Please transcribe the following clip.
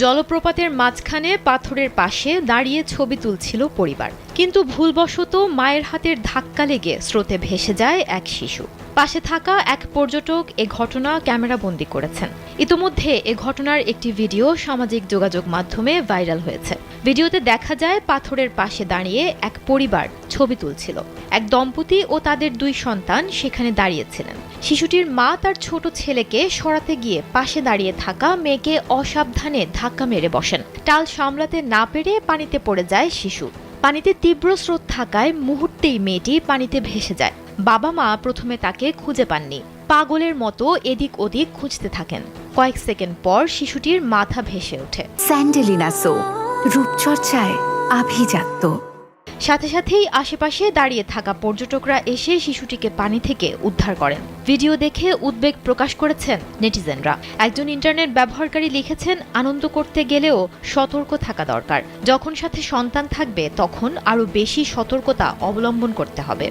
জলপ্রপাতের মাঝখানে পাথরের পাশে দাঁড়িয়ে ছবি তুলছিল পরিবার, কিন্তু ভুলবশত মায়ের হাতের ধাক্কা লেগে স্রোতে ভেসে যায় এক শিশু। পাশে থাকা এক পর্যটক এ ঘটনা ক্যামেরাবন্দি করেছেন। ইতোমধ্যে এ ঘটনার একটি ভিডিও সামাজিক যোগাযোগ মাধ্যমে ভাইরাল হয়েছে। ভিডিওতে দেখা যায় পাথরের পাশে দাঁড়িয়ে এক পরিবার ছবি তুলছিল। এক দম্পতি ও তাদের 2 সন্তান সেখানে দাঁড়িয়েছিলেন। শিশুটির মা তার ছোট ছেলেকে সরাতে গিয়ে পাশে দাঁড়িয়ে থাকা মেয়েকে অসাবধানে ধাক্কা মেরে বসেন। টাল সামলাতে না পেরে পানিতে পড়ে যায় শিশু। পানিতে তীব্র স্রোত থাকায় মুহূর্তেই মেয়েটি পানিতে ভেসে যায়। বাবা মা প্রথমে তাকে খুঁজে পাননি, পাগলের মতো এদিক ওদিক খুঁজতে থাকেন। কয়েক সেকেন্ড পর শিশুটির মাথা ভেসে ওঠে। স্যান্ডেলিনা সো, রূপচর্চায় আভিজাত্য। সাথে সাথেই আশেপাশে দাঁড়িয়ে থাকা পর্যটকরা এসে শিশুটিকে পানি থেকে উদ্ধার করেন। ভিডিও দেখে উদ্বেগ প্রকাশ করেছেন নেটিজেনরা। একজন ইন্টারনেট ব্যবহারকারী লিখেছেন, আনন্দ করতে গেলেও সতর্ক থাকা দরকার। যখন সাথে সন্তান থাকবে তখন আরও বেশি সতর্কতা অবলম্বন করতে হবে।